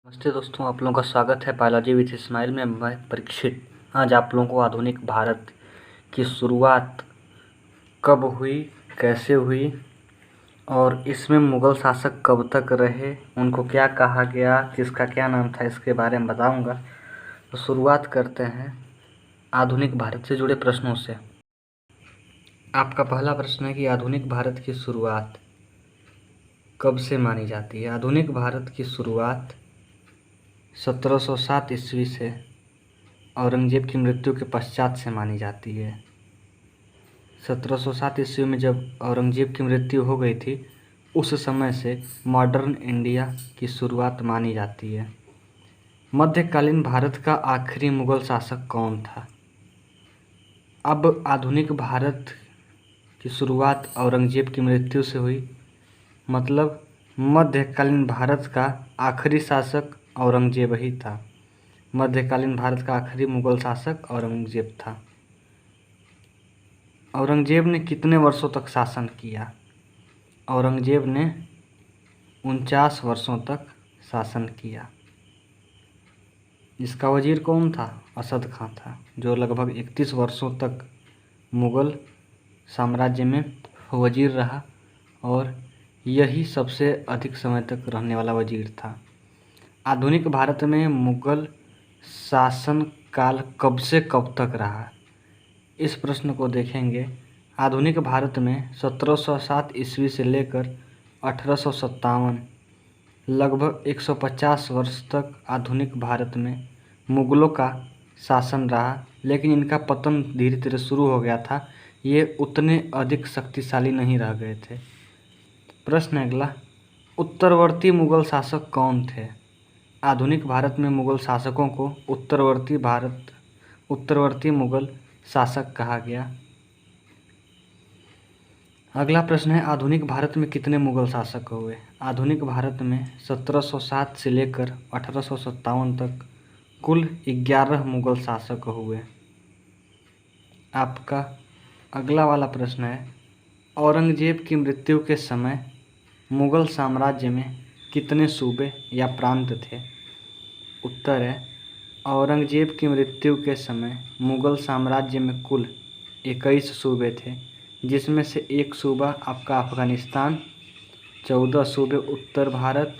नमस्ते दोस्तों, आप लोगों का स्वागत है बायोलॉजी विथ इस्माइल में। मैं परीक्षित आज आप लोगों को आधुनिक भारत की शुरुआत कब हुई, कैसे हुई और इसमें मुग़ल शासक कब तक रहे, उनको क्या कहा गया, किसका क्या नाम था, इसके बारे में बताऊंगा। तो शुरुआत करते हैं आधुनिक भारत से जुड़े प्रश्नों से। आपका पहला प्रश्न है कि आधुनिक भारत की शुरुआत कब से मानी जाती है। आधुनिक भारत की शुरुआत 1707 ईस्वी से औरंगजेब की मृत्यु के पश्चात से मानी जाती है। 1707 ईस्वी में जब औरंगजेब की मृत्यु हो गई थी, उस समय से मॉडर्न इंडिया की शुरुआत मानी जाती है। मध्यकालीन भारत का आखिरी मुग़ल शासक कौन था। अब आधुनिक भारत की शुरुआत औरंगजेब की मृत्यु से हुई, मतलब मध्यकालीन भारत का आखिरी शासक औरंगजेब ही था। मध्यकालीन भारत का आखिरी मुग़ल शासक औरंगजेब था। औरंगजेब ने कितने वर्षों तक शासन किया। औरंगजेब ने 49 वर्षों तक शासन किया। इसका वजीर कौन था? असद खां था, जो लगभग 31 वर्षों तक मुग़ल साम्राज्य में वजीर रहा और यही सबसे अधिक समय तक रहने वाला वजीर था। आधुनिक भारत में मुग़ल शासन काल कब से कब तक रहा, इस प्रश्न को देखेंगे। आधुनिक भारत में 1707 ईस्वी से लेकर 1857 लगभग 150 वर्ष तक आधुनिक भारत में मुग़लों का शासन रहा, लेकिन इनका पतन धीरे धीरे शुरू हो गया था। ये उतने अधिक शक्तिशाली नहीं रह गए थे। प्रश्न अगला, उत्तरवर्ती मुग़ल शासक कौन थे। आधुनिक भारत में मुग़ल शासकों को उत्तरवर्ती मुग़ल शासक कहा गया। अगला प्रश्न है, आधुनिक भारत में कितने मुग़ल शासक हुए। आधुनिक भारत में 1707 से लेकर 1857 तक कुल 11 मुग़ल शासक हुए। आपका अगला वाला प्रश्न है, औरंगजेब की मृत्यु के समय मुग़ल साम्राज्य में कितने सूबे या प्रांत थे। उत्तर है, औरंगजेब की मृत्यु के समय मुग़ल साम्राज्य में कुल 21 सूबे थे, जिसमें से एक सूबा आपका अफ़गानिस्तान, 14 सूबे उत्तर भारत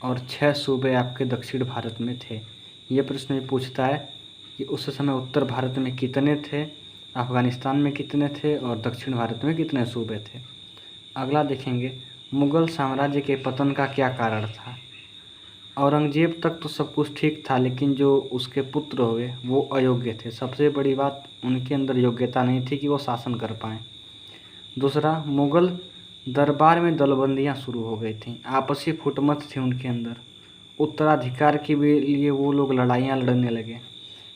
और 6 सूबे आपके दक्षिण भारत में थे। ये प्रश्न भी पूछता है कि उस समय उत्तर भारत में कितने थे, अफ़गानिस्तान में कितने थे और दक्षिण भारत में कितने सूबे थे। अगला देखेंगे, मुग़ल साम्राज्य के पतन का क्या कारण था। औरंगजेब तक तो सब कुछ ठीक था, लेकिन जो उसके पुत्र हुए वो अयोग्य थे। सबसे बड़ी बात, उनके अंदर योग्यता नहीं थी कि वो शासन कर पाएँ। दूसरा, मुग़ल दरबार में दलबंदियाँ शुरू हो गई थीं, आपसी फुटमत थी उनके अंदर। उत्तराधिकार के लिए वो लोग लड़ाइयाँ लड़ने लगे।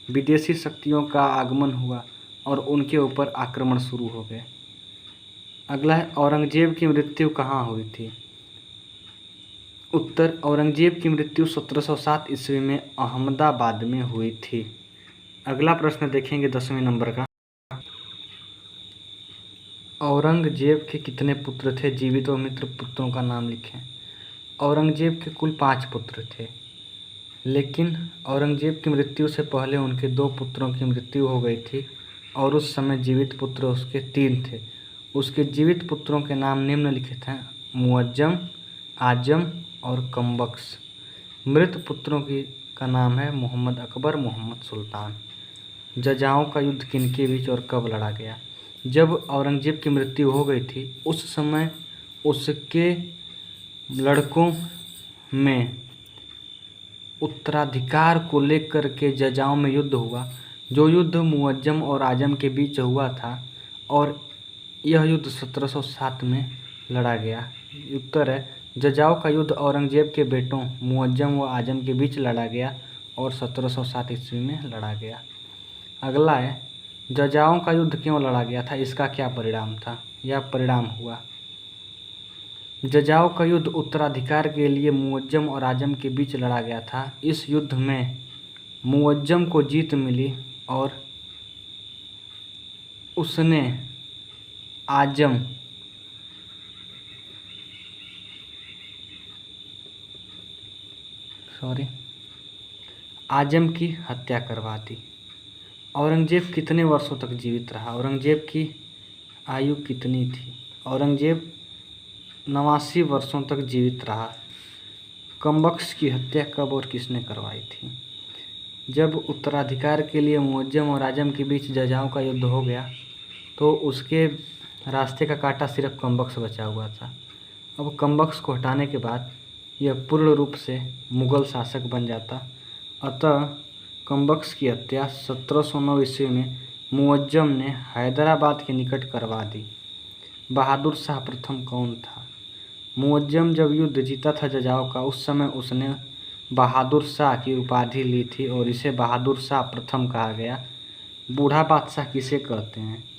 विदेशी शक्तियों का आगमन हुआ और उनके ऊपर आक्रमण शुरू हो गए। अगला है, औरंगजेब की मृत्यु कहाँ हुई थी। उत्तर, औरंगजेब की मृत्यु 1707 ईस्वी में अहमदाबाद में हुई थी। अगला प्रश्न देखेंगे 10वें नंबर का, औरंगजेब के कितने पुत्र थे। जीवित और मृत पुत्रों का नाम लिखें। औरंगजेब के कुल 5 पुत्र थे, लेकिन औरंगजेब की मृत्यु से पहले उनके 2 पुत्रों की मृत्यु हो गई थी और उस समय जीवित पुत्र उसके 3 थे। उसके जीवित पुत्रों के नाम निम्नलिखित हैं, मुअज्जम, आजम और कम्बख्श। मृत पुत्रों का नाम है मोहम्मद अकबर, मोहम्मद सुल्तान। जजाओं का युद्ध किनके बीच और कब लड़ा गया। जब औरंगजेब की मृत्यु हो गई थी, उस समय उसके लड़कों में उत्तराधिकार को लेकर के जजाओं में युद्ध हुआ। जो युद्ध मुअज्जम और आजम के बीच हुआ था और यह युद्ध 1707 में लड़ा गया। उत्तर है, जजाओं का युद्ध औरंगजेब के बेटों मुअज्जम व आजम के बीच लड़ा गया और 1707 ईस्वी में लड़ा गया। अगला है, जजाओं का युद्ध क्यों लड़ा गया था, इसका क्या परिणाम था या परिणाम हुआ। जजाओं का युद्ध उत्तराधिकार के लिए मुअज्जम और आजम के बीच लड़ा गया था। इस युद्ध में मुअज्जम को जीत मिली और उसने आजम आजम की हत्या करवा दी। औरंगजेब कितने वर्षों तक जीवित रहा? औरंगजेब की आयु कितनी थी? औरंगजेब 89 वर्षों तक जीवित रहा। कम्बख्श की हत्या कब और किसने करवाई थी? जब उत्तराधिकार के लिए मुअज्जम और आजम के बीच जजाओं का युद्ध हो गया तो उसके रास्ते का कांटा सिर्फ कम्बख्श बचा हुआ था। अब कम्बख्श को हटाने के बाद यह पूर्ण रूप से मुग़ल शासक बन जाता। अतः कम्बख्श की हत्या 1709 ईस्वी में मुअज्जम ने हैदराबाद के निकट करवा दी। बहादुर शाह प्रथम कौन था? मुअज्जम जब युद्ध जीता था जजाओं का, उस समय उसने बहादुर शाह की उपाधि ली थी और इसे बहादुर शाह प्रथम कहा गया। बूढ़ा बादशाह किसे कहते हैं?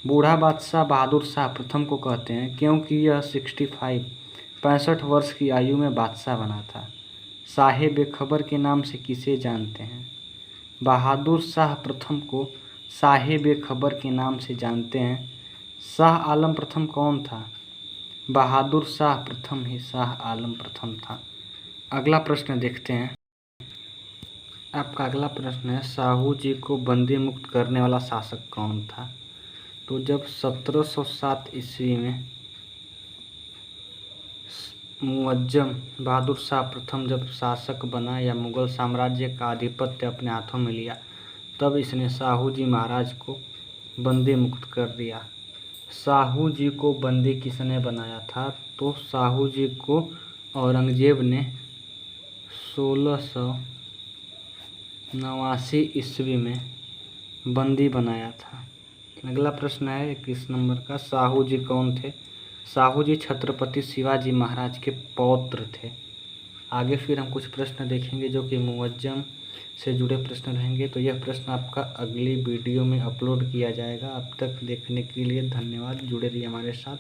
बूढ़ा बादशाह बहादुर शाह प्रथम को कहते हैं क्योंकि यह 65 वर्ष की आयु में बादशाह बना था। शाहे बेखबर के नाम से किसे जानते हैं? बहादुर शाह प्रथम को शाहे बेखबर के नाम से जानते हैं। शाह आलम प्रथम कौन था? बहादुर शाह प्रथम ही शाह आलम प्रथम था। अगला प्रश्न देखते हैं। आपका अगला प्रश्न है, साहू जी को बंदी मुक्त करने वाला शासक कौन था? तो जब 1707 ईस्वी में मुअज्जम बहादुर शाह प्रथम जब शासक बना या मुग़ल साम्राज्य का आधिपत्य अपने हाथों में लिया, तब इसने साहू जी महाराज को बंदी मुक्त कर दिया। साहू जी को बंदी किसने बनाया था? तो साहू जी को औरंगजेब ने 1689 ईस्वी में बंदी बनाया था। अगला प्रश्न है 21 नंबर का, साहू जी कौन थे? साहू जी छत्रपति शिवाजी महाराज के पौत्र थे। आगे फिर हम कुछ प्रश्न देखेंगे जो कि मुअज्जम से जुड़े प्रश्न रहेंगे। तो यह प्रश्न आपका अगली वीडियो में अपलोड किया जाएगा। अब तक देखने के लिए धन्यवाद। जुड़े रहिए हमारे साथ।